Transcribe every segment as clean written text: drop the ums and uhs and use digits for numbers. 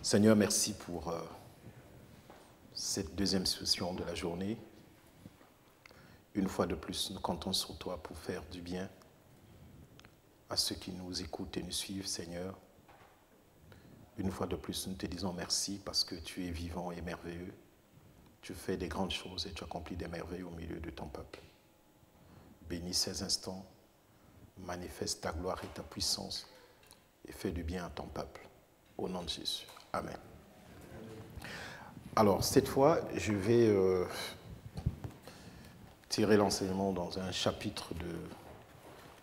Seigneur, merci pour cette deuxième session de la journée. Une fois de plus, nous comptons sur toi pour faire du bien à ceux qui nous écoutent et nous suivent, Seigneur. Une fois de plus, nous te disons merci parce que tu es vivant et merveilleux. Tu fais des grandes choses et tu accomplis des merveilles au milieu de ton peuple. Bénis ces instants, manifeste ta gloire et ta puissance et fais du bien à ton peuple. Au nom de Jésus. Amen. Alors, cette fois, je vais tirer l'enseignement dans un chapitre de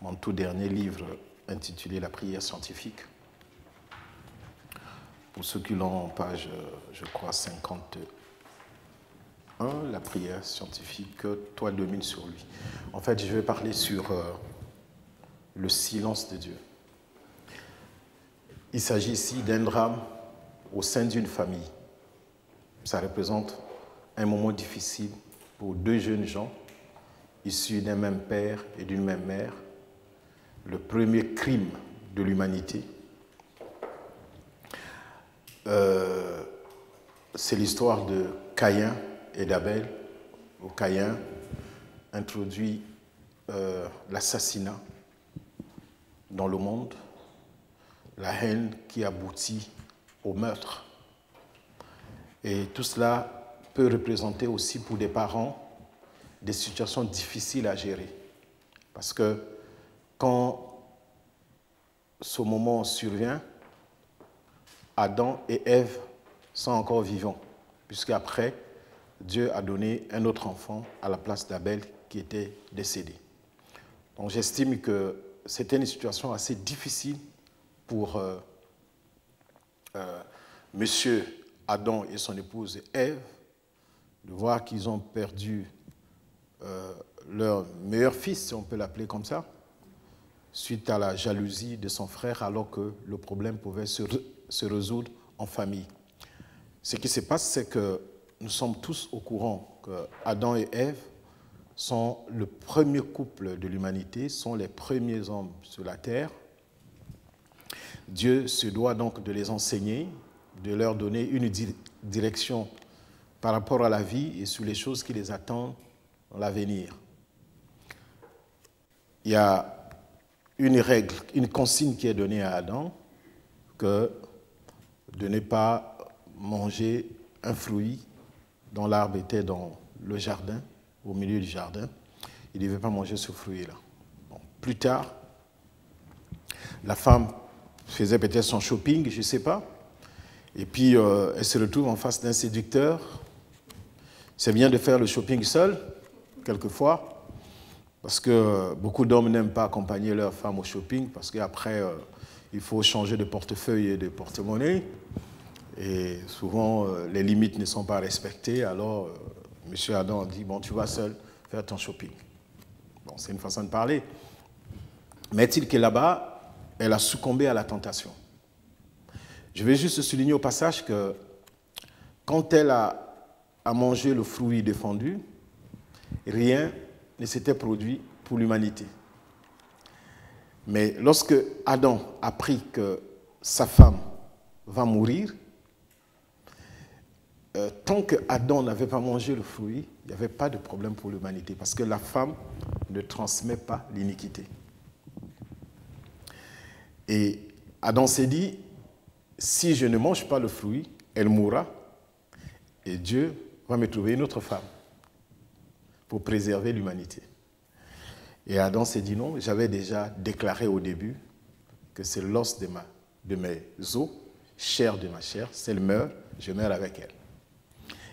mon tout dernier livre intitulé « La prière scientifique ». Pour ceux qui l'ont en page, je crois, 51, la prière scientifique, toi domine sur lui. En fait, je vais parler sur le silence de Dieu. Il s'agit ici d'un drame au sein d'une famille. Ça représente un moment difficile pour deux jeunes gens issus d'un même père et d'une même mère. Le premier crime de l'humanité. C'est l'histoire de Caïn et d'Abel, où Caïn introduit l'assassinat dans le monde, la haine qui aboutit au meurtre. Et tout cela peut représenter aussi pour des parents des situations difficiles à gérer. Parce que quand ce moment survient, Adam et Ève sont encore vivants, puisqu'après, Dieu a donné un autre enfant à la place d'Abel qui était décédé. Donc j'estime que c'était une situation assez difficile pour monsieur Adam et son épouse Ève, de voir qu'ils ont perdu leur meilleur fils, si on peut l'appeler comme ça, suite à la jalousie de son frère, alors que le problème pouvait se résoudre en famille. Ce qui se passe, c'est que nous sommes tous au courant que Adam et Ève sont le premier couple de l'humanité, sont les premiers hommes sur la terre. Dieu se doit donc de les enseigner, de leur donner une direction par rapport à la vie et sur les choses qui les attendent dans l'avenir. Il y a une règle, une consigne qui est donnée à Adam, que de ne pas manger un fruit dont l'arbre était dans le jardin, au milieu du jardin. Il ne devait pas manger ce fruit-là. Bon, plus tard, la femme faisait peut-être son shopping, je ne sais pas, et puis elle se retrouve en face d'un séducteur. C'est bien de faire le shopping seul, quelquefois, parce que beaucoup d'hommes n'aiment pas accompagner leur femme au shopping, parce qu'après, il faut changer de portefeuille et de porte-monnaie. Et souvent, les limites ne sont pas respectées. Alors, M. Adam dit, bon, tu vas seul faire ton shopping. Bon, c'est une façon de parler. Mais est-il que là-bas, elle a succombé à la tentation. Je vais juste souligner au passage que quand elle a mangé le fruit défendu, rien ne s'était produit pour l'humanité. Mais lorsque Adam apprit que sa femme va mourir, tant que Adam n'avait pas mangé le fruit, il n'y avait pas de problème pour l'humanité, parce que la femme ne transmet pas l'iniquité. Et Adam s'est dit, si je ne mange pas le fruit, elle mourra, et Dieu va me trouver une autre femme pour préserver l'humanité. Et Adam s'est dit non, j'avais déjà déclaré au début que c'est l'os de mes os, chair de ma chair, si elle meurt, je meurs avec elle.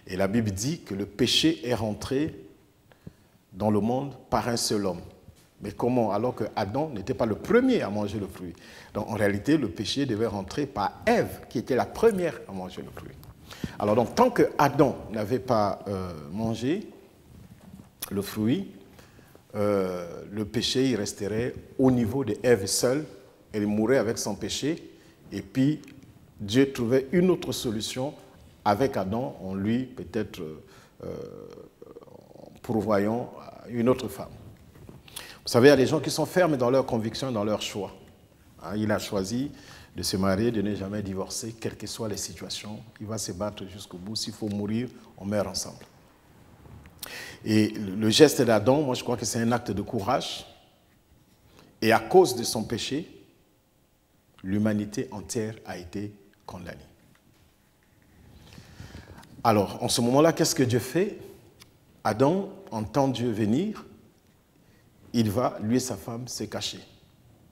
Et la Bible dit que le péché est rentré dans le monde par un seul homme. Mais comment? Alors que Adam n'était pas le premier à manger le fruit. Donc en réalité, le péché devait rentrer par Ève, qui était la première à manger le fruit. Alors donc, tant que Adam n'avait pas mangé le fruit, le péché il resterait au niveau de Ève seule. Elle mourrait avec son péché. Et puis, Dieu trouvait une autre solution avec Adam, en lui, peut-être pourvoyant une autre femme. Vous savez, il y a des gens qui sont fermes dans leurs convictions, dans leurs choix. Il a choisi de se marier, de ne jamais divorcer, quelles que soient les situations. Il va se battre jusqu'au bout. S'il faut mourir, on meurt ensemble. Et le geste d'Adam, moi je crois que c'est un acte de courage. Et à cause de son péché, l'humanité entière a été condamnée. Alors, en ce moment-là, qu'est-ce que Dieu fait? Adam entend Dieu venir. Il va, lui et sa femme, se cacher.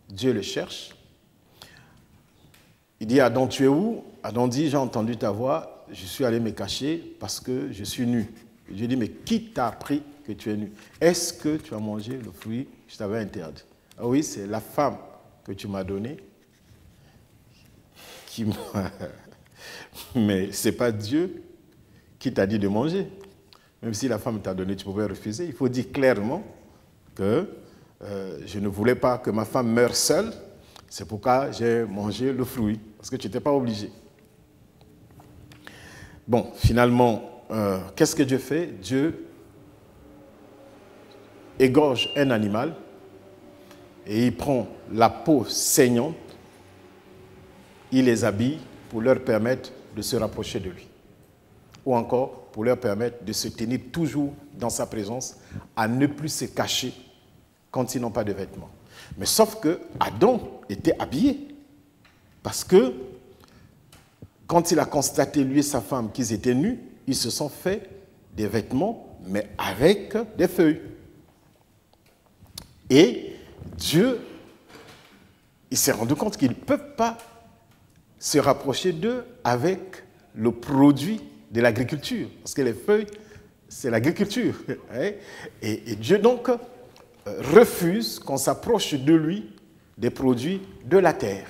Dieu le cherche. Il dit, Adam, tu es où? Adam dit, j'ai entendu ta voix, je suis allé me cacher parce que je suis nu. Dieu dit, mais qui t'a appris que tu es nu? Est-ce que tu as mangé le fruit que je t'avais interdit? Ah oui, c'est la femme que tu m'as donnée qui m'a... Mais ce n'est pas Dieu qui t'a dit de manger. Même si la femme t'a donné, tu pouvais refuser. Il faut dire clairement que je ne voulais pas que ma femme meure seule. C'est pourquoi j'ai mangé le fruit, parce que tu n'étais pas obligé. Bon, finalement, qu'est-ce que Dieu fait? Dieu égorge un animal et il prend la peau saignante, il les habille pour leur permettre de se rapprocher de lui. Ou encore pour leur permettre de se tenir toujours dans sa présence, à ne plus se cacher quand ils n'ont pas de vêtements. Mais sauf que Adam était habillé, parce que quand il a constaté, lui et sa femme, qu'ils étaient nus, ils se sont fait des vêtements, mais avec des feuilles. Et Dieu, il s'est rendu compte qu'il ne peut pas se rapprocher d'eux avec le produit de l'agriculture, parce que les feuilles, c'est l'agriculture. Et Dieu donc refuse qu'on s'approche de lui des produits de la terre.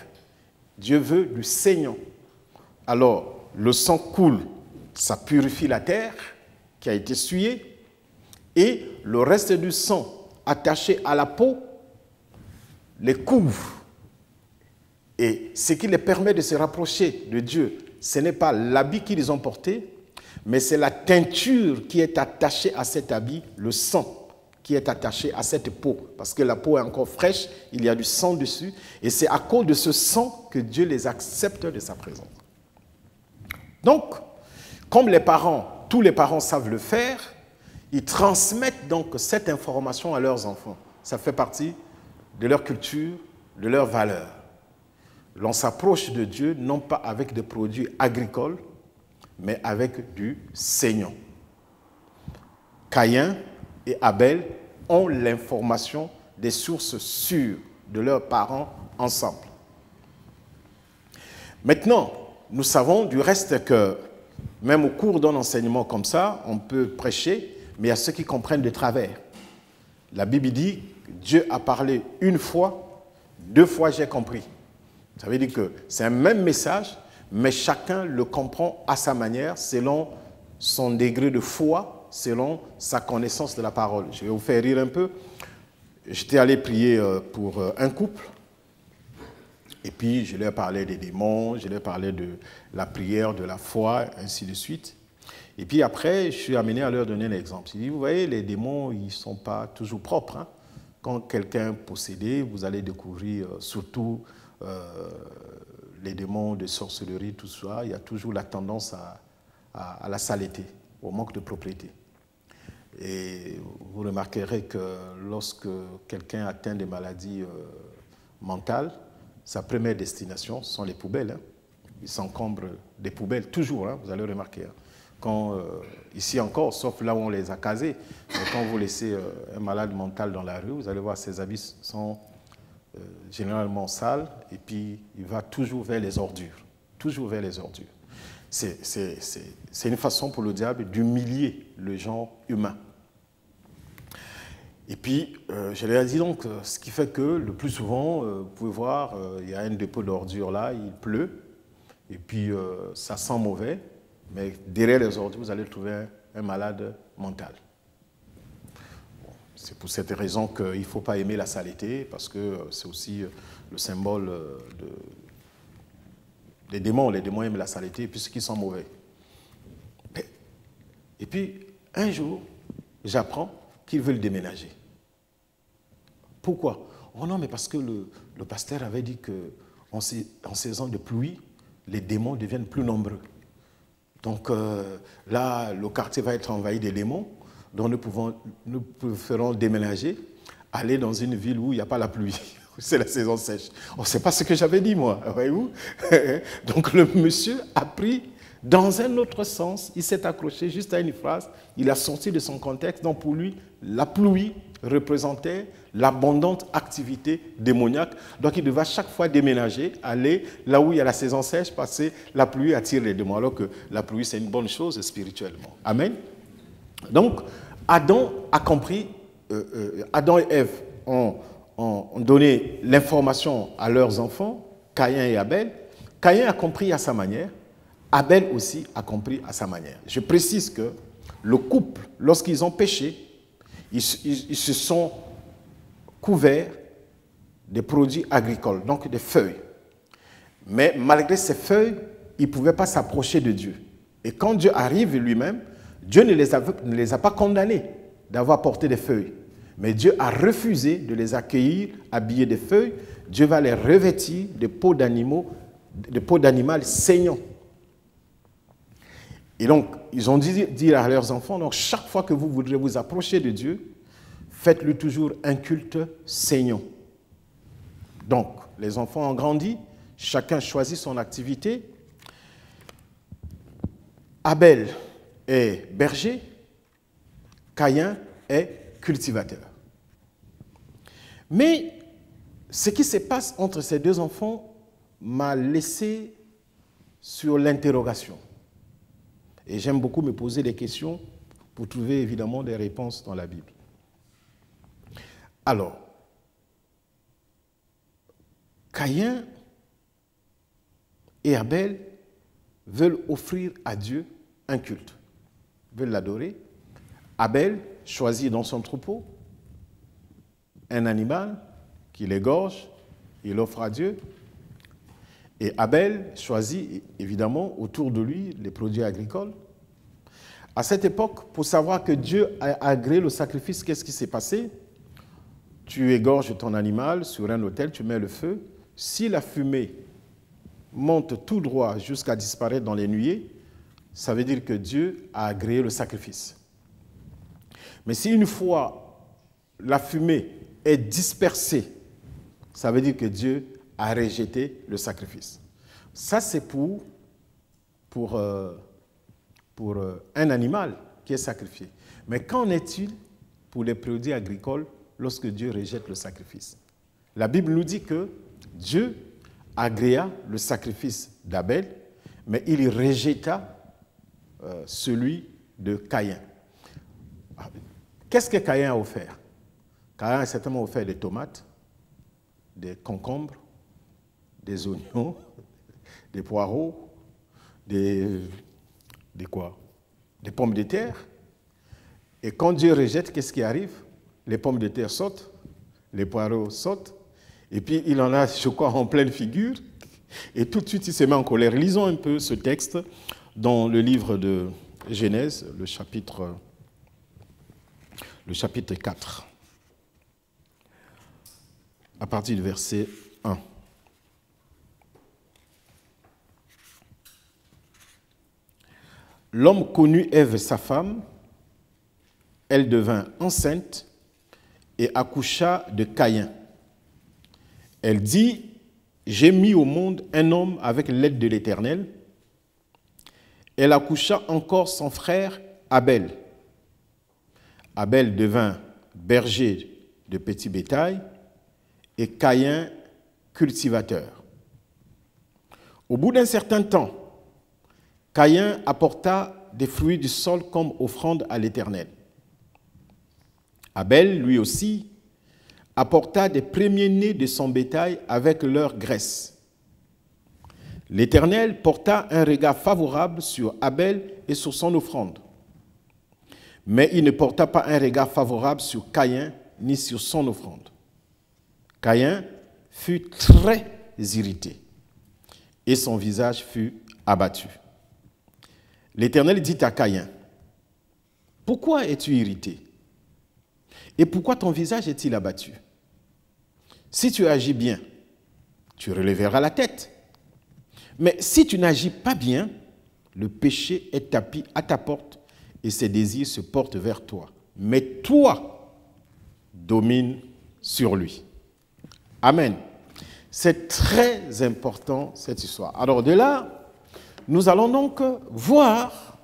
Dieu veut du saignant. Alors, le sang coule, ça purifie la terre qui a été souillée, et le reste du sang attaché à la peau les couvre. Et ce qui les permet de se rapprocher de Dieu, ce n'est pas l'habit qu'ils ont porté, mais c'est la teinture qui est attachée à cet habit, le sang qui est attaché à cette peau. Parce que la peau est encore fraîche, il y a du sang dessus, et c'est à cause de ce sang que Dieu les accepte de sa présence. Donc, comme les parents, tous les parents savent le faire, ils transmettent donc cette information à leurs enfants. Ça fait partie de leur culture, de leurs valeurs. L'on s'approche de Dieu non pas avec des produits agricoles, mais avec du saignant. Caïn et Abel ont l'information des sources sûres de leurs parents ensemble. Maintenant, nous savons du reste que même au cours d'un enseignement comme ça, on peut prêcher, mais il y a ceux qui comprennent de travers. La Bible dit que Dieu a parlé une fois, 2 fois j'ai compris. Ça veut dire que c'est un même message, mais chacun le comprend à sa manière, selon son degré de foi, selon sa connaissance de la parole. Je vais vous faire rire un peu. J'étais allé prier pour un couple, et puis je leur parlais des démons, je leur parlais de la prière, de la foi, ainsi de suite. Et puis après, je suis amené à leur donner un exemple. Je dis, vous voyez, les démons, ils ne sont pas toujours propres. Hein. Quand quelqu'un est possédé, vous allez découvrir surtout les démons de sorcellerie, tout ça, il y a toujours la tendance à la saleté, au manque de propriété. Et vous remarquerez que lorsque quelqu'un atteint des maladies mentales, sa première destination sont les poubelles. Hein. Il s'encombre des poubelles, toujours, hein, vous allez remarquer. Hein. Quand, ici encore, sauf là où on les a casés, mais quand vous laissez un malade mental dans la rue, vous allez voir ses habits sont généralement sales, et puis il va toujours vers les ordures. Toujours vers les ordures. C'est une façon pour le diable d'humilier le genre humain. Et puis, je leur ai dit donc, ce qui fait que le plus souvent, vous pouvez voir, il y a un dépôt d'ordures là, il pleut, et puis ça sent mauvais, mais derrière les ordures, vous allez trouver un malade mental. Bon, c'est pour cette raison qu'il ne faut pas aimer la saleté, parce que c'est aussi le symbole des démons. Les démons aiment la saleté puisqu'ils sont mauvais. Et puis, un jour, j'apprends qu'ils veulent déménager. Pourquoi? Oh non, mais parce que le pasteur avait dit qu'en saison de pluie, les démons deviennent plus nombreux. Donc là, le quartier va être envahi des démons, donc nous préférons déménager, aller dans une ville où il n'y a pas la pluie. C'est la saison sèche. Oh, c'est pas ce que j'avais dit, moi, voyez-vous. Donc le monsieur a pris dans un autre sens, il s'est accroché juste à une phrase, il a sorti de son contexte. Donc pour lui, la pluie représentait l'abondante activité démoniaque. Donc il devait chaque fois déménager, aller là où il y a la saison sèche, parce que la pluie attire les démons, alors que la pluie c'est une bonne chose spirituellement. Amen. Donc Adam a compris, Adam et Ève ont donné l'information à leurs enfants, Caïn et Abel. Caïn a compris à sa manière, Abel aussi a compris à sa manière. Je précise que le couple, lorsqu'ils ont péché, ils se sont couverts des produits agricoles, donc des feuilles. Mais malgré ces feuilles, ils ne pouvaient pas s'approcher de Dieu. Et quand Dieu arrive lui-même, Dieu ne les a pas condamnés d'avoir porté des feuilles. Mais Dieu a refusé de les accueillir habillés de feuilles. Dieu va les revêtir de peaux d'animal saignant. Et donc, ils ont dit à leurs enfants, donc chaque fois que vous voudrez vous approcher de Dieu, faites-lui toujours un culte saignant. Donc, les enfants ont grandi, chacun choisit son activité. Abel est berger, Caïn est cultivateur. Mais ce qui se passe entre ces deux enfants m'a laissé sur l'interrogation. Et j'aime beaucoup me poser des questions pour trouver évidemment des réponses dans la Bible. Alors, Caïn et Abel veulent offrir à Dieu un culte, veulent l'adorer. Abel choisit dans son troupeau un animal qu'il égorge, il offre à Dieu. Et Abel choisit évidemment autour de lui les produits agricoles. À cette époque, pour savoir que Dieu a agréé le sacrifice, qu'est-ce qui s'est passé? Tu égorges ton animal sur un autel, tu mets le feu. Si la fumée monte tout droit jusqu'à disparaître dans les nuées, ça veut dire que Dieu a agréé le sacrifice. Mais si une fois la fumée est dispersée, ça veut dire que Dieu a rejeté le sacrifice. Ça, c'est pour un animal qui est sacrifié. Mais qu'en est-il pour les produits agricoles lorsque Dieu rejette le sacrifice? La Bible nous dit que Dieu agréa le sacrifice d'Abel, mais il rejeta celui de Caïn. Qu'est-ce que Caïn a offert? Caïn a certainement offert des tomates, des concombres, des oignons, des poireaux, des pommes de terre. Et quand Dieu rejette, qu'est-ce qui arrive? Les pommes de terre sautent, les poireaux sautent, et puis il en a, je crois, en pleine figure, et tout de suite il se met en colère. Lisons un peu ce texte dans le livre de Genèse, le chapitre 4, à partir du verset 1. L'homme connut Ève, sa femme, elle devint enceinte et accoucha de Caïn. Elle dit, j'ai mis au monde un homme avec l'aide de l'Éternel. Elle accoucha encore son frère Abel. Abel devint berger de petit bétail et Caïn cultivateur. Au bout d'un certain temps, Caïn apporta des fruits du sol comme offrande à l'Éternel. Abel, lui aussi, apporta des premiers-nés de son bétail avec leur graisse. L'Éternel porta un regard favorable sur Abel et sur son offrande. Mais il ne porta pas un regard favorable sur Caïn ni sur son offrande. Caïn fut très irrité et son visage fut abattu. L'Éternel dit à Caïn, « Pourquoi es-tu irrité? Et pourquoi ton visage est-il abattu? Si tu agis bien, tu relèveras la tête. Mais si tu n'agis pas bien, le péché est tapis à ta porte et ses désirs se portent vers toi. Mais toi, domine sur lui. Amen. C'est très important cette histoire. Alors de là, nous allons donc voir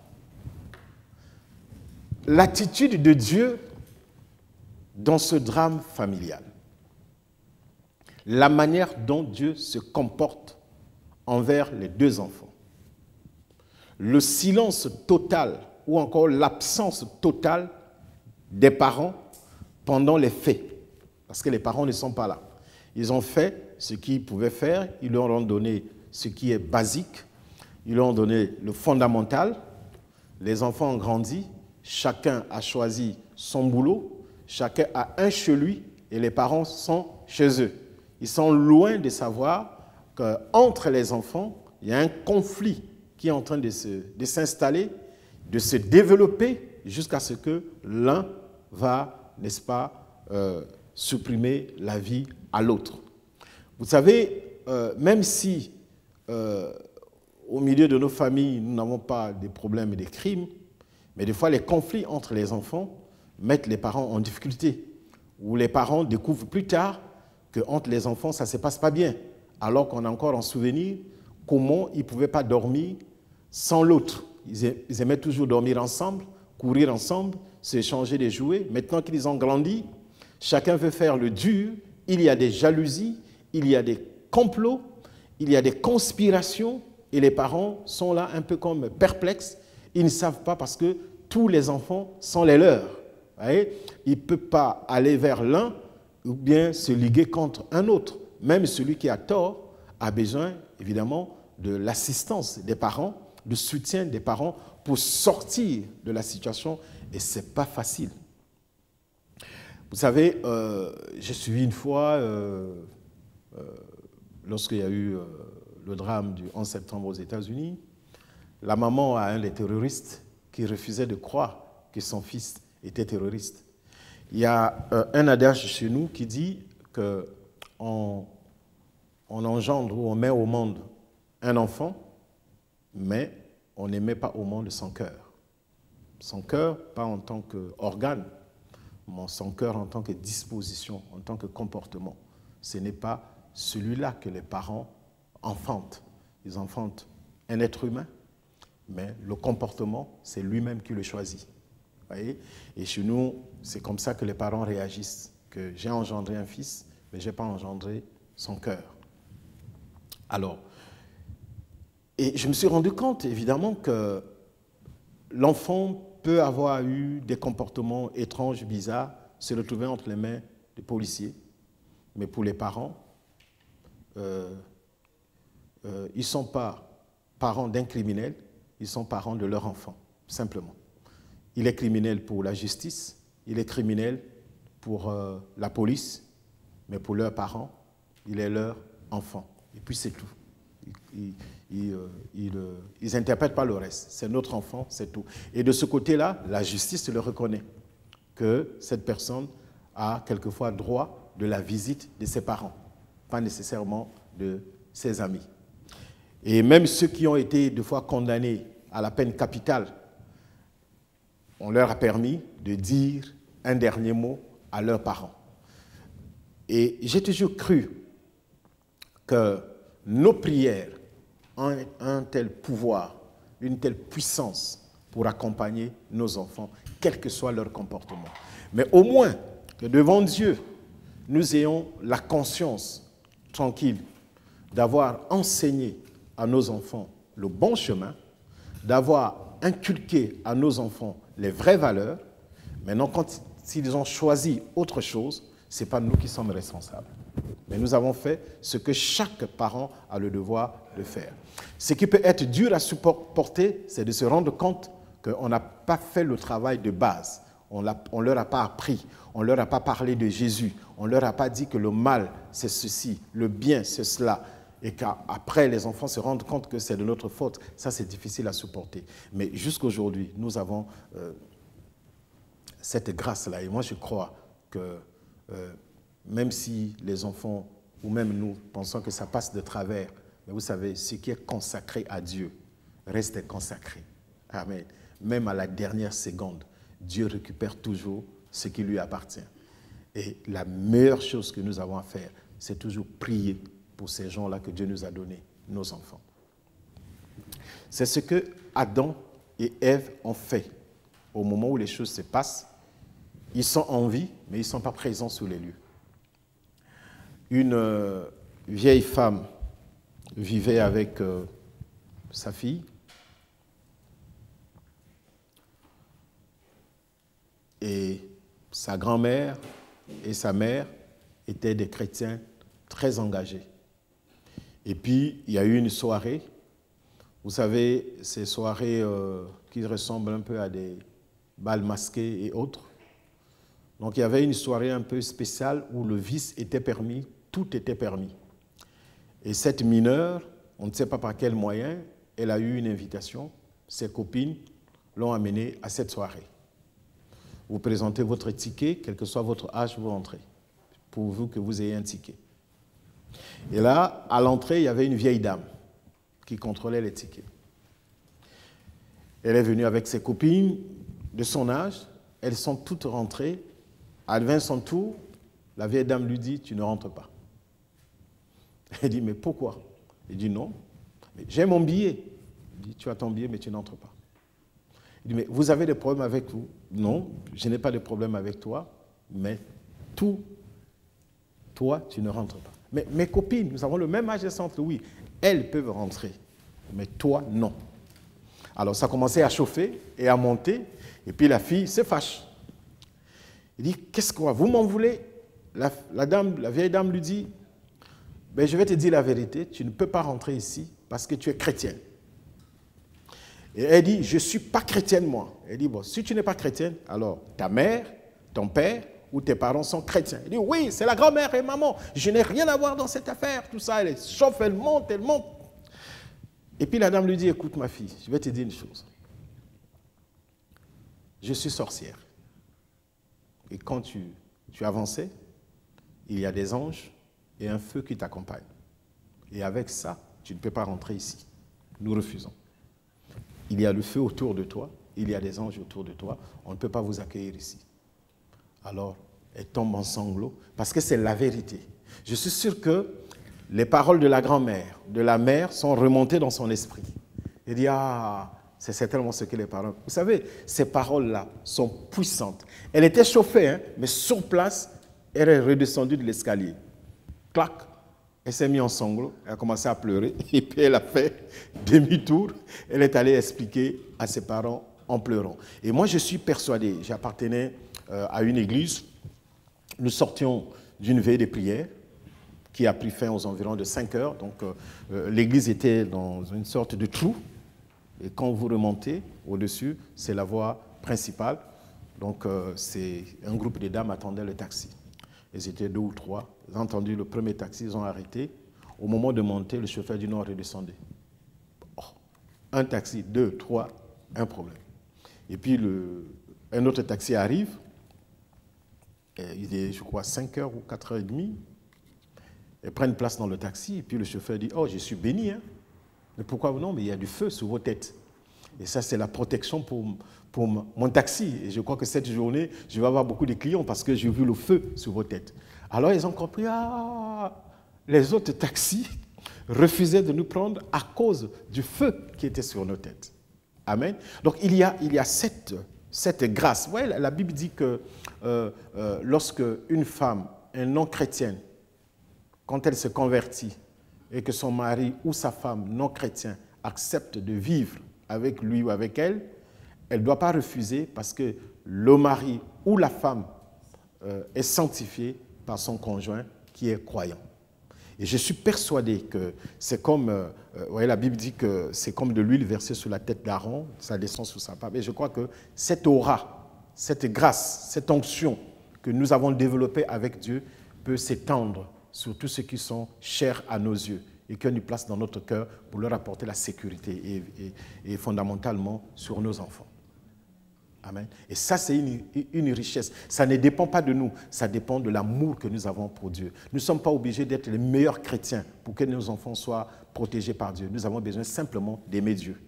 l'attitude de Dieu dans ce drame familial. La manière dont Dieu se comporte envers les deux enfants. Le silence total ou encore l'absence totale des parents pendant les faits. Parce que les parents ne sont pas là. Ils ont fait ce qu'ils pouvaient faire, ils leur ont donné ce qui est basique, ils leur ont donné le fondamental. Les enfants ont grandi, chacun a choisi son boulot, chacun a un chez lui et les parents sont chez eux. Ils sont loin de savoir qu'entre les enfants, il y a un conflit qui est en train de s'installer, de se développer jusqu'à ce que l'un va, n'est-ce pas, supprimer la vie à l'autre. Vous savez, même si au milieu de nos familles, nous n'avons pas des problèmes et des crimes, mais des fois les conflits entre les enfants mettent les parents en difficulté, où les parents découvrent plus tard qu'entre les enfants, ça ne se passe pas bien, alors qu'on a encore en souvenir comment ils ne pouvaient pas dormir sans l'autre. Ils aimaient toujours dormir ensemble, courir ensemble, s'échanger des jouets. Maintenant qu'ils ont grandi, chacun veut faire le dur, il y a des jalousies, il y a des complots, il y a des conspirations, et les parents sont là un peu comme perplexes. Ils ne savent pas parce que tous les enfants sont les leurs. Vous voyez? Ils ne peuvent pas aller vers l'un ou bien se liguer contre un autre. Même celui qui a tort a besoin, évidemment, de l'assistance des parents, du soutien des parents pour sortir de la situation, et ce n'est pas facile. Vous savez, j'ai suivi une fois, lorsqu'il y a eu le drame du 11 septembre aux États-Unis, la maman a un des terroristes qui refusait de croire que son fils était terroriste. Il y a un adage chez nous qui dit qu'on engendre ou on met au monde un enfant, mais on ne met pas au monde son cœur. Son cœur, pas en tant qu'organe, mais son cœur en tant que disposition, en tant que comportement. Ce n'est pas celui-là que les parents enfantent. Ils enfantent un être humain, mais le comportement, c'est lui-même qui le choisit. Vous voyez? Et chez nous, c'est comme ça que les parents réagissent, que j'ai engendré un fils, mais je n'ai pas engendré son cœur. Alors, et je me suis rendu compte, évidemment, que l'enfant peut avoir eu des comportements étranges, bizarres, se retrouver entre les mains des policiers. Mais pour les parents, ils ne sont pas parents d'un criminel, ils sont parents de leur enfant, simplement. Il est criminel pour la justice, il est criminel pour la police, mais pour leurs parents, il est leur enfant. Et puis c'est tout. Ils n'interprètent pas le reste. C'est notre enfant, c'est tout. Et de ce côté-là, la justice le reconnaît, que cette personne a quelquefois droit de la visite de ses parents, pas nécessairement de ses amis. Et même ceux qui ont été deux fois condamnés à la peine capitale, on leur a permis de dire un dernier mot à leurs parents. Et j'ai toujours cru que nos prières ont un tel pouvoir, une telle puissance pour accompagner nos enfants, quel que soit leur comportement. Mais au moins que devant Dieu, nous ayons la conscience tranquille d'avoir enseigné à nos enfants le bon chemin, d'avoir inculqué à nos enfants les vraies valeurs. Maintenant, quand ils ont choisi autre chose, ce n'est pas nous qui sommes responsables. Mais nous avons fait ce que chaque parent a le devoir de faire. Ce qui peut être dur à supporter, c'est de se rendre compte qu'on n'a pas fait le travail de base. On ne leur a pas appris, on ne leur a pas parlé de Jésus, on ne leur a pas dit que le mal, c'est ceci, le bien, c'est cela. Et qu'après, les enfants se rendent compte que c'est de notre faute. Ça, c'est difficile à supporter. Mais jusqu'aujourd'hui, nous avons cette grâce-là. Et moi, je crois que même si les enfants, ou même nous, pensons que ça passe de travers, mais vous savez, ce qui est consacré à Dieu reste consacré. Amen. Même à la dernière seconde, Dieu récupère toujours ce qui lui appartient. Et la meilleure chose que nous avons à faire, c'est toujours prier pour ces gens-là que Dieu nous a donnés, nos enfants. C'est ce que Adam et Ève ont fait au moment où les choses se passent. Ils sont en vie, mais ils ne sont pas présents sur les lieux. Une vieille femme vivait avec sa fille. Et sa grand-mère et sa mère étaient des chrétiens très engagés. Et puis, il y a eu une soirée. Vous savez, ces soirées qui ressemblent un peu à des bals masqués et autres. Donc, il y avait une soirée un peu spéciale où le vice était permis, tout était permis. Et cette mineure, on ne sait pas par quel moyen, elle a eu une invitation. Ses copines l'ont amenée à cette soirée. Vous présentez votre ticket, quel que soit votre âge, vous entrez, pourvu que vous ayez un ticket. Et là, à l'entrée, il y avait une vieille dame qui contrôlait les tickets. Elle est venue avec ses copines de son âge, elles sont toutes rentrées. Elle vint son tour, la vieille dame lui dit « Tu ne rentres pas ». Elle dit « Mais pourquoi ?» Il dit « Non, j'ai mon billet ». Il dit « Tu as ton billet, mais tu n'entres pas ». Il dit « Mais vous avez des problèmes avec vous ?» Non, je n'ai pas de problème avec toi, mais toi, tu ne rentres pas. Mais mes copines, nous avons le même âge de centre, oui, elles peuvent rentrer, mais toi, non. Alors ça commençait à chauffer et à monter, et puis la fille se fâche. Il dit, qu'est-ce que vous m'en voulez? La vieille dame lui dit, ben, je vais te dire la vérité, tu ne peux pas rentrer ici parce que tu es chrétienne. Et elle dit, je ne suis pas chrétienne moi. Elle dit, bon, si tu n'es pas chrétienne, alors ta mère, ton père ou tes parents sont chrétiens. Elle dit, oui, c'est la grand-mère et maman, je n'ai rien à voir dans cette affaire, tout ça, elle chauffe, elle monte, elle monte. Et puis la dame lui dit, écoute ma fille, je vais te dire une chose. Je suis sorcière. Et quand tu avançais, il y a des anges et un feu qui t'accompagnent. Et avec ça, tu ne peux pas rentrer ici. Nous refusons. Il y a le feu autour de toi, il y a des anges autour de toi, on ne peut pas vous accueillir ici. Alors, elle tombe en sanglots, parce que c'est la vérité. Je suis sûr que les paroles de la grand-mère, de la mère, sont remontées dans son esprit. Elle dit, ah, c'est certainement ce que les paroles... Vous savez, ces paroles-là sont puissantes. Elle était chauffée, hein, mais sur place, elle est redescendue de l'escalier. Clac, elle s'est mise en sanglots, elle a commencé à pleurer, et puis elle a fait demi-tour. Elle est allée expliquer à ses parents en pleurant. Et moi, je suis persuadé, j'appartenais à une église, nous sortions d'une veille de prière qui a pris fin aux environs de 5 heures. Donc, l'église était dans une sorte de trou, et quand vous remontez au-dessus, c'est la voie principale. Donc, c'est un groupe de dames attendait le taxi. Ils étaient 2 ou 3. Ils ont entendu le premier taxi, ils ont arrêté. Au moment de monter, le chauffeur dit non, redescendez. Oh, un taxi, 2, 3, un problème. Et puis un autre taxi arrive. Il est, je crois, 5h ou 4h30. Ils prennent place dans le taxi. Et puis le chauffeur dit, oh, je suis béni. Hein. Mais pourquoi non? Mais il y a du feu sur vos têtes. Et ça, c'est la protection pour mon taxi. Et je crois que cette journée, je vais avoir beaucoup de clients parce que j'ai vu le feu sur vos têtes. Alors, ils ont compris, ah, les autres taxis refusaient de nous prendre à cause du feu qui était sur nos têtes. Amen. Donc, il y a cette grâce. Ouais, la Bible dit que lorsque une femme, un non-chrétienne, quand elle se convertit et que son mari ou sa femme non-chrétien accepte de vivre avec lui ou avec elle, elle ne doit pas refuser parce que le mari ou la femme est sanctifié par son conjoint qui est croyant. Et je suis persuadé que c'est comme, voyez, la Bible dit que c'est comme de l'huile versée sur la tête d'Aaron, ça descend sur sa part. Et je crois que cette aura, cette grâce, cette onction que nous avons développée avec Dieu peut s'étendre sur tous ceux qui sont chers à nos yeux et qui ont une place dans notre cœur pour leur apporter la sécurité et fondamentalement sur nos enfants. Amen. Et ça, c'est une richesse. Ça ne dépend pas de nous, ça dépend de l'amour que nous avons pour Dieu. Nous ne sommes pas obligés d'être les meilleurs chrétiens pour que nos enfants soient protégés par Dieu. Nous avons besoin simplement d'aimer Dieu.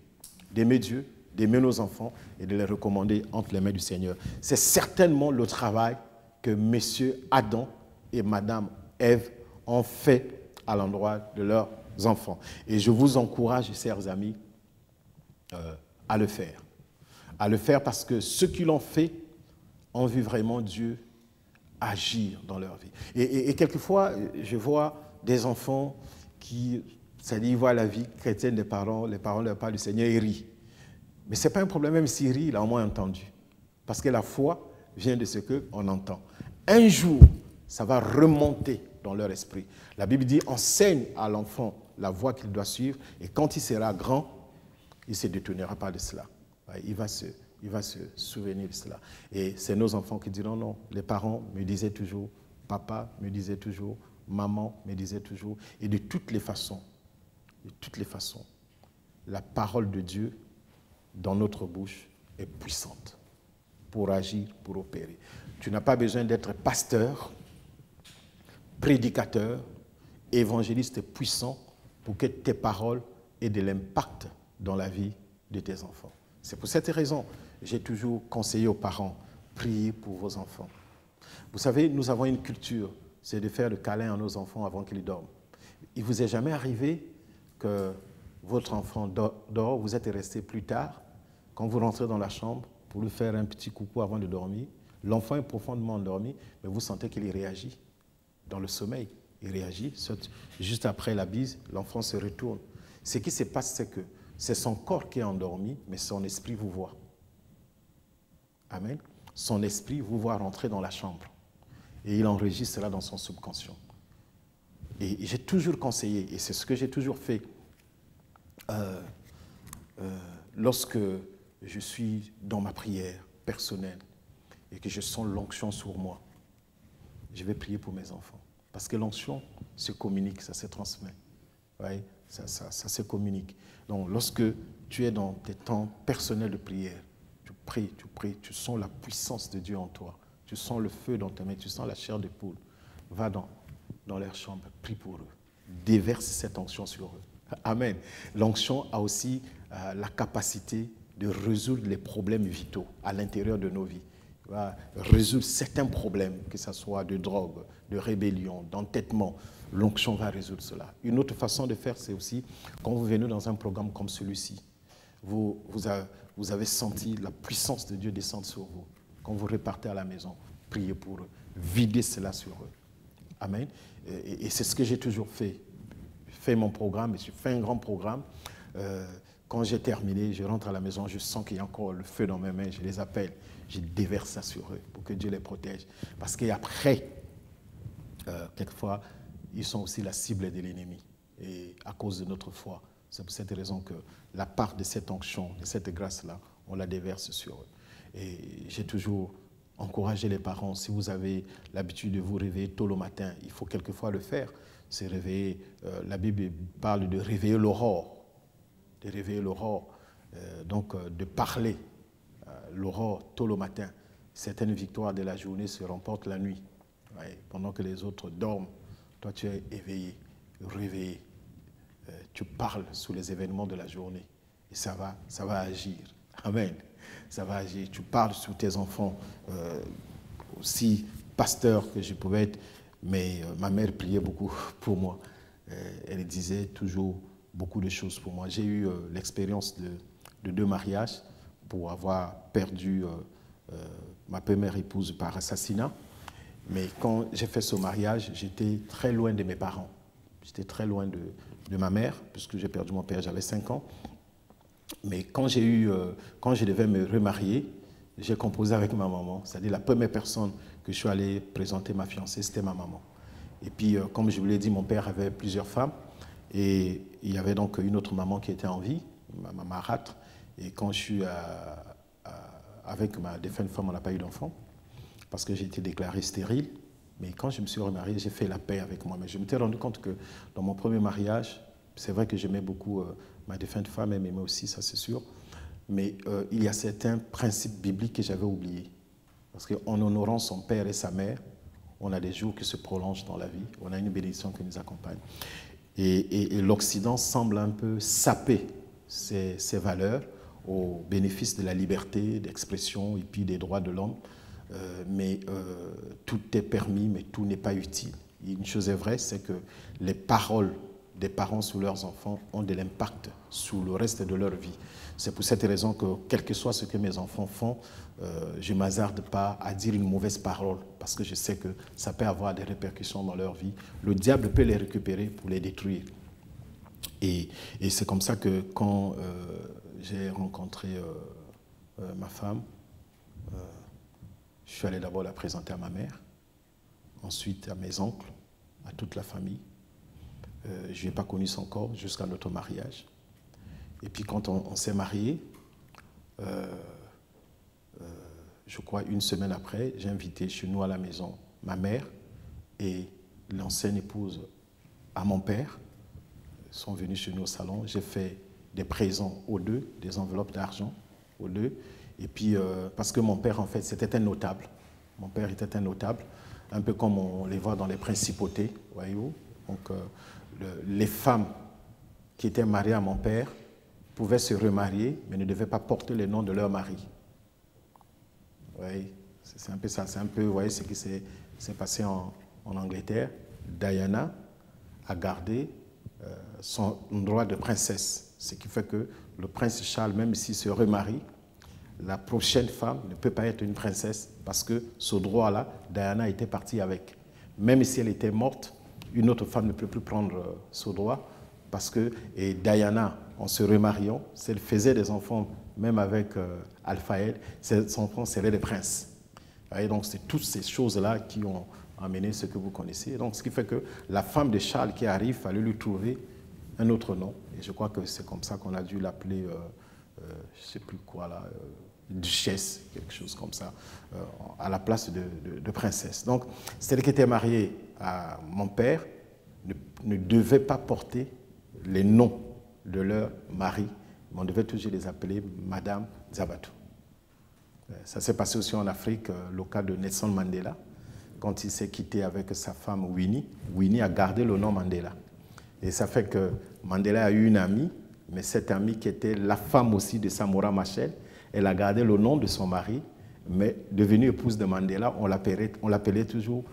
D'aimer Dieu, d'aimer nos enfants et de les recommander entre les mains du Seigneur. C'est certainement le travail que messieurs Adam et madame Ève ont fait à l'endroit de leurs enfants. Et je vous encourage, chers amis, à le faire. À le faire parce que ceux qui l'ont fait ont vu vraiment Dieu agir dans leur vie. Et quelquefois, je vois des enfants qui, c'est-à-dire, ils voient la vie chrétienne des parents, les parents leur parlent du Seigneur et rient. Mais ce n'est pas un problème, même s'ils rient, il a au moins entendu. Parce que la foi vient de ce qu'on entend. Un jour, ça va remonter dans leur esprit. La Bible dit, enseigne à l'enfant la voie qu'il doit suivre, et quand il sera grand, il ne se détournera pas de cela. Il va se souvenir de cela. Et c'est nos enfants qui diront non. Les parents me disaient toujours, papa me disait toujours, maman me disait toujours. Et de toutes les façons, la parole de Dieu dans notre bouche est puissante pour agir, pour opérer. Tu n'as pas besoin d'être pasteur, prédicateur, évangéliste puissant pour que tes paroles aient de l'impact dans la vie de tes enfants. C'est pour cette raison que j'ai toujours conseillé aux parents, priez pour vos enfants. Vous savez, nous avons une culture, c'est de faire le câlin à nos enfants avant qu'ils dorment. Il ne vous est jamais arrivé que votre enfant dort, vous êtes resté plus tard, quand vous rentrez dans la chambre pour lui faire un petit coucou avant de dormir, l'enfant est profondément endormi, mais vous sentez qu'il réagit dans le sommeil. Il réagit, juste après la bise, l'enfant se retourne. Ce qui se passe, c'est que c'est son corps qui est endormi, mais son esprit vous voit. Amen. Son esprit vous voit rentrer dans la chambre. Et il enregistre cela dans son subconscient. Et j'ai toujours conseillé, et c'est ce que j'ai toujours fait, lorsque je suis dans ma prière personnelle et que je sens l'onction sur moi, je vais prier pour mes enfants. Parce que l'onction se communique, ça se transmet. Ouais, ça se communique. Donc, lorsque tu es dans tes temps personnels de prière, tu pries, tu sens la puissance de Dieu en toi. Tu sens le feu dans tes mains, tu sens la chair de poule. Va dans leur chambre, prie pour eux. Déverse cette onction sur eux. Amen. L'onction a aussi la capacité de résoudre les problèmes vitaux à l'intérieur de nos vies. Va résoudre certains problèmes, que ce soit de drogue, de rébellion, d'entêtement. L'onction va résoudre cela. Une autre façon de faire, c'est aussi, quand vous venez dans un programme comme celui-ci, vous avez senti la puissance de Dieu descendre sur vous. Quand vous repartez à la maison, priez pour eux, videz cela sur eux. Amen. Et c'est ce que j'ai toujours fait. Je fais mon programme, je fais un grand programme. Quand j'ai terminé, je rentre à la maison, je sens qu'il y a encore le feu dans mes mains, je les appelle, je déverse ça sur eux pour que Dieu les protège. Parce qu'après, quelquefois, ils sont aussi la cible de l'ennemi. Et à cause de notre foi, c'est pour cette raison que la part de cette onction, de cette grâce-là, on la déverse sur eux. Et j'ai toujours encouragé les parents, si vous avez l'habitude de vous réveiller tôt le matin, il faut quelquefois le faire. C'est réveiller, la Bible parle de réveiller l'aurore. De réveiller l'aurore, donc de parler l'aurore tôt le matin. Certaines victoires de la journée se remportent la nuit. Ouais, pendant que les autres dorment, toi tu es éveillé, réveillé. Tu parles sur les événements de la journée et ça va agir. Amen. Ça va agir. Tu parles sur tes enfants, aussi pasteur que je pouvais être, mais ma mère priait beaucoup pour moi. Elle disait toujours beaucoup de choses pour moi. J'ai eu l'expérience de 2 mariages pour avoir perdu ma première épouse par assassinat. Mais quand j'ai fait ce mariage, j'étais très loin de mes parents. J'étais très loin de ma mère, puisque j'ai perdu mon père, j'avais 5 ans. Mais quand je devais me remarier, j'ai composé avec ma maman. C'est-à-dire la première personne que je suis allé présenter ma fiancée, c'était ma maman. Et puis, comme je vous l'ai dit, mon père avait plusieurs femmes. Et il y avait donc une autre maman qui était en vie, ma marâtre. Et quand je suis avec ma défunte femme, on n'a pas eu d'enfant, parce que j'ai été déclaré stérile. Mais quand je me suis remarié, j'ai fait la paix avec moi. Mais je m'étais rendu compte que dans mon premier mariage, c'est vrai que j'aimais beaucoup ma défunte femme, elle m'aimait aussi, ça c'est sûr. mais il y a certains principes bibliques que j'avais oubliés. Parce qu'en honorant son père et sa mère, on a des jours qui se prolongent dans la vie, on a une bénédiction qui nous accompagne. Et l'Occident semble un peu saper ces valeurs au bénéfice de la liberté d'expression et puis des droits de l'homme. Mais tout est permis, mais tout n'est pas utile. Et une chose est vraie, c'est que les paroles des parents sur leurs enfants ont de l'impact sur le reste de leur vie. C'est pour cette raison que, quel que soit ce que mes enfants font, je ne m'hasarde pas à dire une mauvaise parole, parce que je sais que ça peut avoir des répercussions dans leur vie. Le diable peut les récupérer pour les détruire. Et c'est comme ça que quand j'ai rencontré ma femme, je suis allé d'abord la présenter à ma mère, ensuite à mes oncles, à toute la famille. Je n'ai pas connu son corps jusqu'à notre mariage. Et puis quand on s'est mariés, je crois une semaine après, j'ai invité chez nous à la maison ma mère et l'ancienne épouse à mon père. Ils sont venus chez nous au salon. J'ai fait des présents aux deux, des enveloppes d'argent aux deux. Et puis, parce que mon père, en fait, c'était un notable. Mon père était un notable, un peu comme on les voit dans les principautés, voyez-vous. Donc, les femmes qui étaient mariées à mon père pouvaient se remarier, mais ne devaient pas porter le nom de leur mari. Oui, c'est un peu ça. C'est un peu, vous voyez, ce qui s'est passé en Angleterre. Diana a gardé son droit de princesse, ce qui fait que le prince Charles, même s'il se remarie, la prochaine femme ne peut pas être une princesse parce que ce droit-là, Diana était partie avec. Même si elle était morte, une autre femme ne peut plus prendre ce droit parce que et Diana, en se remariant, si elle faisait des enfants, même avec Alphaël, ses enfants seraient des princes. Et donc, c'est toutes ces choses-là qui ont amené ce que vous connaissez. Donc, ce qui fait que la femme de Charles qui arrive, il fallait lui trouver un autre nom. Et je crois que c'est comme ça qu'on a dû l'appeler, je ne sais plus quoi là, duchesse, quelque chose comme ça, à la place de princesse. Donc, celles qui étaient mariées à mon père ne devaient pas porter les noms de leur mari, mais on devait toujours les appeler Madame Zabatou. Ça s'est passé aussi en Afrique, le cas de Nelson Mandela, quand il s'est quitté avec sa femme Winnie. Winnie a gardé le nom Mandela. Et ça fait que Mandela a eu une amie, mais cette amie qui était la femme aussi de Samora Machel, elle a gardé le nom de son mari, mais devenue épouse de Mandela, on l'appelait toujours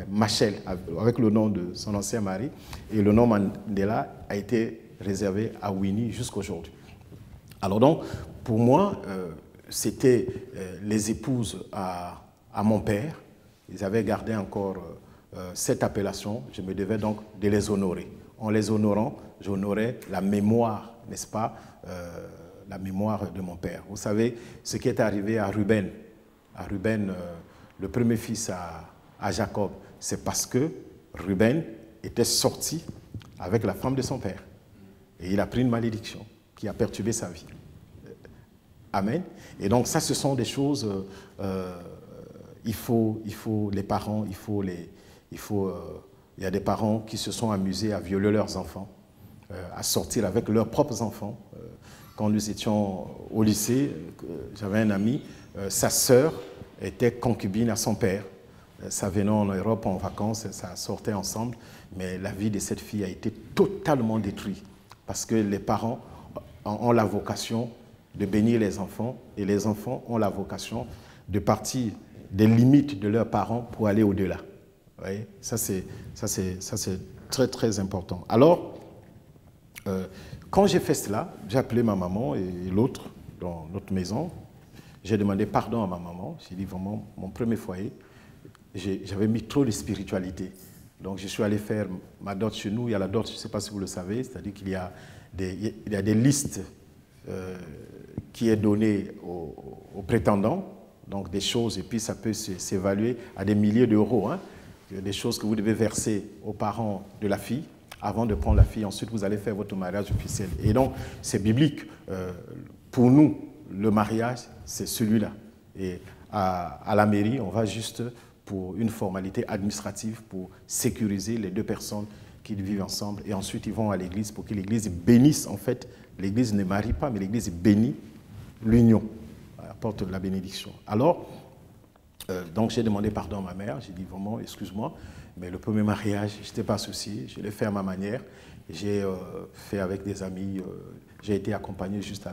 Machel, avec le nom de son ancien mari. Et le nom Mandela a été réservé à Winnie jusqu'aujourd'hui. Alors donc, pour moi, c'était les épouses à mon père. Ils avaient gardé encore cette appellation. Je me devais donc de les honorer. En les honorant, j'honorais la mémoire, n'est-ce pas, la mémoire de mon père. Vous savez, ce qui est arrivé à Ruben, le premier fils à Jacob, c'est parce que Ruben était sorti avec la femme de son père. Et il a pris une malédiction qui a perturbé sa vie. Amen. Et donc ça, ce sont des choses, il faut les parents, il y a des parents qui se sont amusés à violer leurs enfants, à sortir avec leurs propres enfants. Quand nous étions au lycée, j'avais un ami, sa sœur était concubine à son père. Ça venait en Europe en vacances, ça sortait ensemble, mais la vie de cette fille a été totalement détruite parce que les parents ont la vocation de bénir les enfants et les enfants ont la vocation de partir des limites de leurs parents pour aller au-delà. Vous voyez, ça c'est très très important. Alors, quand j'ai fait cela, j'ai appelé ma maman et l'autre dans notre maison. J'ai demandé pardon à ma maman. J'ai dit vraiment, mon premier foyer, j'avais mis trop de spiritualité. Donc je suis allé faire ma dot chez nous. Il y a la dot, je ne sais pas si vous le savez, c'est-à-dire qu'il y a des listes qui est donnée aux prétendants, donc des choses, et puis ça peut s'évaluer à des milliers d'euros, hein, des choses que vous devez verser aux parents de la fille avant de prendre la fille. Ensuite, vous allez faire votre mariage officiel. Et donc, c'est biblique. Pour nous, le mariage, c'est celui-là. Et à la mairie, on va juste pour une formalité administrative pour sécuriser les deux personnes qui vivent ensemble. Et ensuite, ils vont à l'église pour que l'église bénisse. En fait, l'église ne marie pas, mais l'église bénit l'union, apporte la bénédiction. Alors, donc j'ai demandé pardon à ma mère, j'ai dit vraiment, excuse-moi, mais le premier mariage, je n'étais pas associé, je l'ai fait à ma manière, j'ai fait avec des amis, j'ai été accompagné juste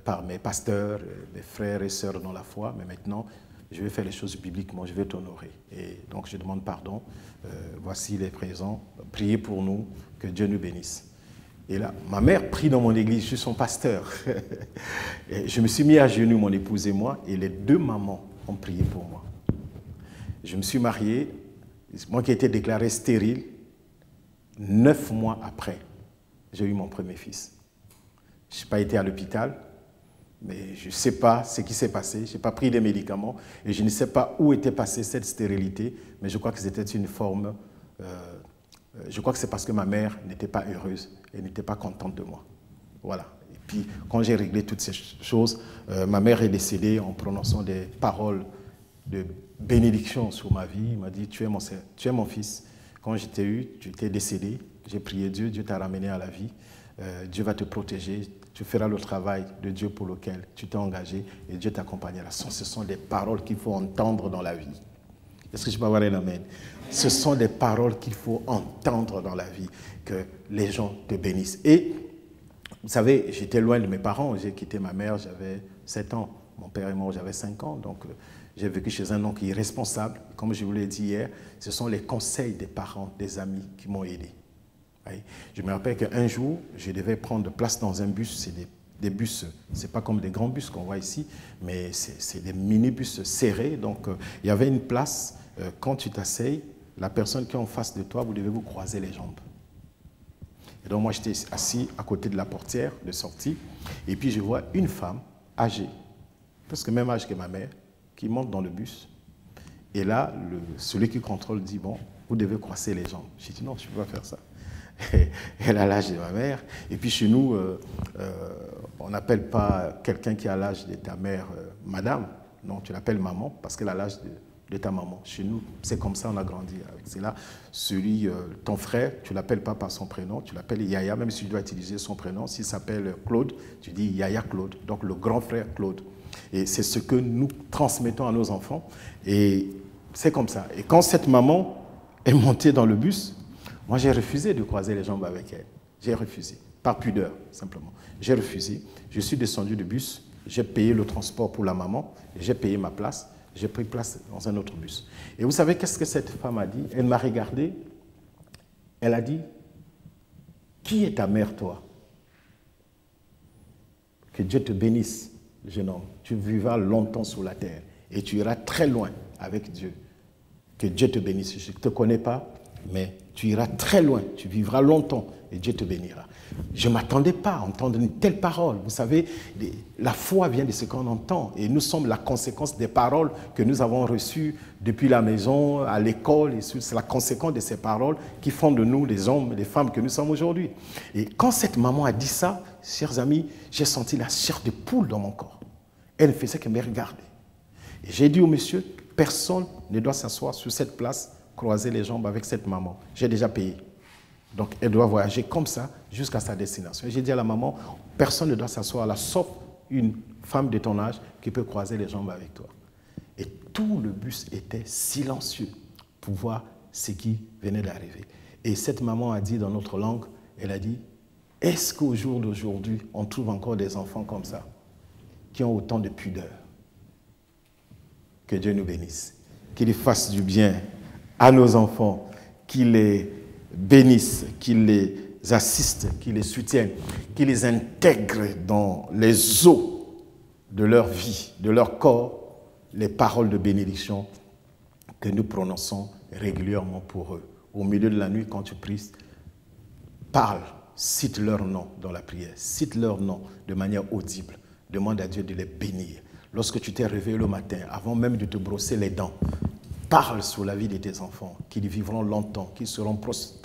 par mes pasteurs, mes frères et sœurs dans la foi, mais maintenant, je vais faire les choses bibliquement, je vais t'honorer. Et donc je demande pardon, voici les présents, priez pour nous, que Dieu nous bénisse. Et là, ma mère prie dans mon église, je suis son pasteur. Et je me suis mis à genoux, mon épouse et moi, et les deux mamans ont prié pour moi. Je me suis marié, moi qui ai été déclaré stérile, 9 mois après, j'ai eu mon premier fils. Je n'ai pas été à l'hôpital, mais je ne sais pas ce qui s'est passé. Je n'ai pas pris des médicaments et je ne sais pas où était passée cette stérilité, mais je crois que c'était une forme... je crois que c'est parce que ma mère n'était pas heureuse et n'était pas contente de moi. Voilà. Et puis, quand j'ai réglé toutes ces choses, ma mère est décédée en prononçant des paroles de bénédiction sur ma vie. Il m'a dit, tu es mon fils. Quand je t'ai eu, tu t'es décédé. J'ai prié Dieu, Dieu t'a ramené à la vie. Dieu va te protéger. Tu feras le travail de Dieu pour lequel tu t'es engagé et Dieu t'accompagnera. Ce sont des paroles qu'il faut entendre dans la vie. Est-ce que je peux avoir un amen? Ce sont des paroles qu'il faut entendre dans la vie, que les gens te bénissent. Et vous savez, j'étais loin de mes parents. J'ai quitté ma mère, j'avais 7 ans. Mon père est mort, j'avais 5 ans. Donc, j'ai vécu chez un oncle irresponsable. Comme je vous l'ai dit hier, ce sont les conseils des parents, des amis qui m'ont aidé. Je me rappelle qu'un jour, je devais prendre place dans un bus. C'est des bus, ce n'est pas comme des grands bus qu'on voit ici, mais c'est des minibus serrés. Donc, il y avait une place. Quand tu t'asseyes, la personne qui est en face de toi, vous devez vous croiser les jambes. Et donc, moi, j'étais assis à côté de la portière de sortie. Et puis, je vois une femme âgée, presque le même âge que ma mère, qui monte dans le bus. Et là, celui qui contrôle dit, bon, vous devez croiser les jambes. J'ai dit, non, je ne peux pas faire ça. Elle a l'âge de ma mère. Et puis chez nous, on n'appelle pas quelqu'un qui a l'âge de ta mère madame. Non, tu l'appelles maman parce qu'elle a l'âge de ta maman. Chez nous, c'est comme ça, on a grandi avec cela. Ton frère, tu ne l'appelles pas par son prénom, tu l'appelles Yaya, même si tu dois utiliser son prénom. S'il s'appelle Claude, tu dis Yaya Claude, donc le grand frère Claude. Et c'est ce que nous transmettons à nos enfants. Et c'est comme ça. Et quand cette maman est montée dans le bus, moi, j'ai refusé de croiser les jambes avec elle. J'ai refusé, par pudeur, simplement. J'ai refusé. Je suis descendu du bus, j'ai payé le transport pour la maman, j'ai payé ma place, j'ai pris place dans un autre bus. Et vous savez qu'est-ce que cette femme a dit? Elle m'a regardé, elle a dit, « Qui est ta mère, toi? Que Dieu te bénisse, jeune homme. Tu vivras longtemps sur la terre et tu iras très loin avec Dieu. Que Dieu te bénisse. Je ne te connais pas, mais tu iras très loin, tu vivras longtemps et Dieu te bénira. » Je ne m'attendais pas à entendre une telle parole. Vous savez, la foi vient de ce qu'on entend et nous sommes la conséquence des paroles que nous avons reçues depuis la maison, à l'école. C'est la conséquence de ces paroles qui font de nous les hommes et les femmes que nous sommes aujourd'hui. Et quand cette maman a dit ça, chers amis, j'ai senti la chair de poule dans mon corps. Elle ne faisait que me regarder. Et j'ai dit au monsieur, personne ne doit s'asseoir sur cette place, croiser les jambes avec cette maman. J'ai déjà payé. Donc, elle doit voyager comme ça jusqu'à sa destination. Et j'ai dit à la maman, personne ne doit s'asseoir là, sauf une femme de ton âge qui peut croiser les jambes avec toi. Et tout le bus était silencieux pour voir ce qui venait d'arriver. Et cette maman a dit dans notre langue, elle a dit, est-ce qu'au jour d'aujourd'hui, on trouve encore des enfants comme ça, qui ont autant de pudeur? Que Dieu nous bénisse, qu'il fasse du bien à nos enfants, qu'il les bénisse, qu'il les assiste, qu'il les soutienne, qu'il les intègre dans les eaux de leur vie, de leur corps, les paroles de bénédiction que nous prononçons régulièrement pour eux. Au milieu de la nuit, quand tu pries, parle, cite leur nom dans la prière, cite leur nom de manière audible, demande à Dieu de les bénir. Lorsque tu t'es réveillé le matin, avant même de te brosser les dents, parle sur la vie de tes enfants, qu'ils vivront longtemps, qu'ils seront prospères,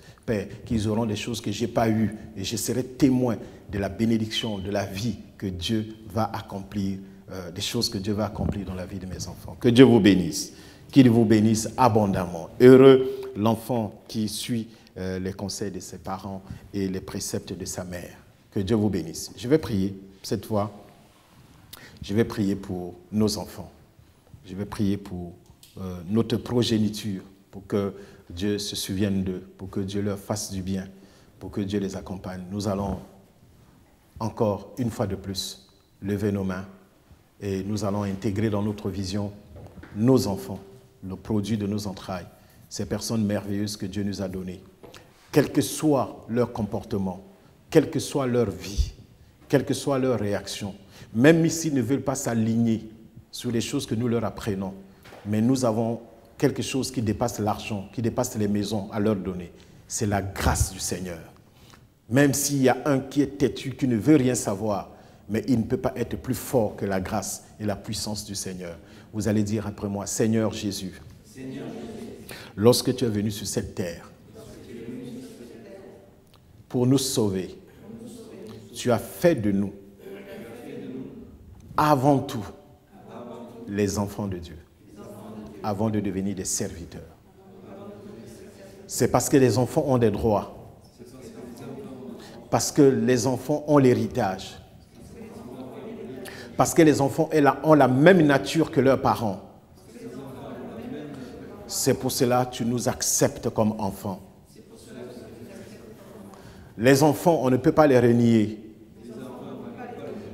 qu'ils auront des choses que je n'ai pas eues. Et je serai témoin de la bénédiction, de la vie que Dieu va accomplir, des choses que Dieu va accomplir dans la vie de mes enfants. Que Dieu vous bénisse, qu'il vous bénisse abondamment. Heureux l'enfant qui suit les conseils de ses parents et les préceptes de sa mère. Que Dieu vous bénisse. Je vais prier cette fois Je vais prier pour nos enfants. Je vais prier pour notre progéniture, pour que Dieu se souvienne d'eux, pour que Dieu leur fasse du bien, pour que Dieu les accompagne. Nous allons encore une fois de plus lever nos mains et nous allons intégrer dans notre vision nos enfants, le produit de nos entrailles, ces personnes merveilleuses que Dieu nous a données. Quel que soit leur comportement, quelle que soit leur vie, quelle que soit leur réaction, même s'ils ne veulent pas s'aligner sur les choses que nous leur apprenons, mais nous avons quelque chose qui dépasse l'argent, qui dépasse les maisons à leur donner. C'est la grâce du Seigneur. Même s'il y a un qui est têtu, qui ne veut rien savoir, mais il ne peut pas être plus fort que la grâce et la puissance du Seigneur. Vous allez dire après moi, Seigneur Jésus, lorsque tu es venu sur cette terre pour nous sauver, tu as fait de nous, avant tout, les enfants de Dieu, avant de devenir des serviteurs. C'est parce que les enfants ont des droits, parce que les enfants ont l'héritage, parce que les enfants ont la même nature que leurs parents. C'est pour cela que tu nous acceptes comme enfants. Les enfants, on ne peut pas les renier,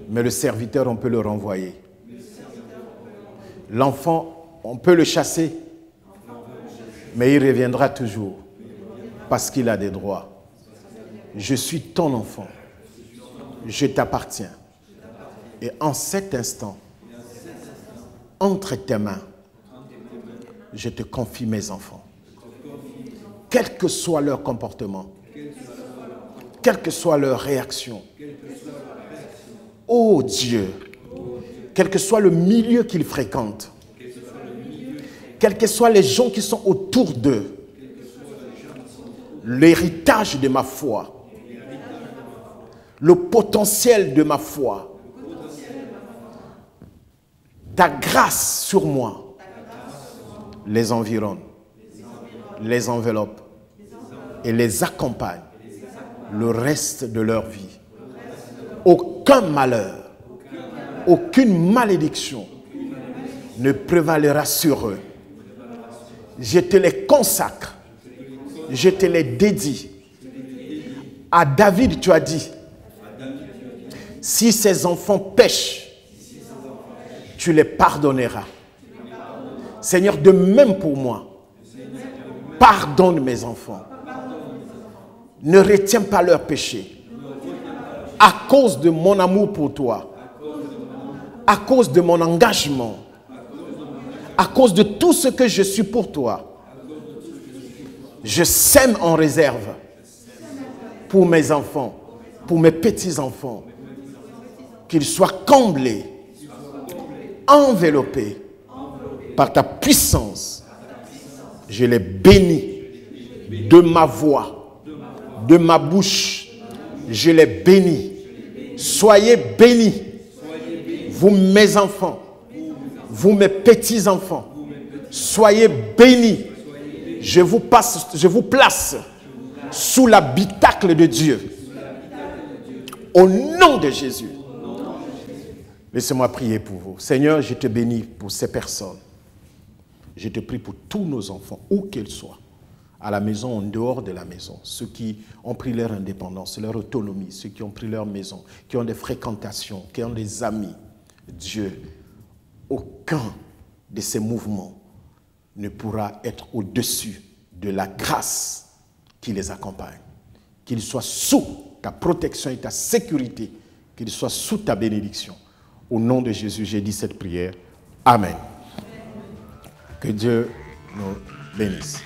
mais le serviteur, on peut le renvoyer. L'enfant, on peut le chasser, mais il reviendra toujours parce qu'il a des droits. Je suis ton enfant, je t'appartiens. Et en cet instant, entre tes mains, je te confie mes enfants. Quel que soit leur comportement, quelle que soit leur réaction, ô Dieu, quel que soit le milieu qu'ils fréquentent, quels que soient les gens qui sont autour d'eux, l'héritage de ma foi, le potentiel de ma foi, ta grâce sur moi les environne, les enveloppe et les accompagne le reste de leur vie. Aucun malheur, aucune malédiction ne prévalera sur eux. Je te les consacre, je te les dédie. À David, tu as dit, si ses enfants pêchent, tu les pardonneras. Seigneur, de même pour moi, pardonne mes enfants. Ne retiens pas leurs péchés. À cause de mon amour pour toi, à cause de mon engagement, à cause de tout ce que je suis pour toi, je sème en réserve pour mes enfants, pour mes petits-enfants, qu'ils soient comblés, enveloppés par ta puissance. Je les bénis de ma voix, de ma bouche. Je les bénis. Soyez bénis, vous mes enfants, vous mes petits-enfants. Soyez bénis. Je vous place sous l'habitacle de Dieu. Au nom de Jésus. Laissez-moi prier pour vous. Seigneur, je te bénis pour ces personnes. Je te prie pour tous nos enfants, où qu'ils soient, à la maison, en dehors de la maison, ceux qui ont pris leur indépendance, leur autonomie, ceux qui ont pris leur maison, qui ont des fréquentations, qui ont des amis. Dieu, aucun de ces mouvements ne pourra être au-dessus de la grâce qui les accompagne. Qu'ils soient sous ta protection et ta sécurité, qu'ils soient sous ta bénédiction. Au nom de Jésus, j'ai dit cette prière. Amen. Que Dieu nous bénisse.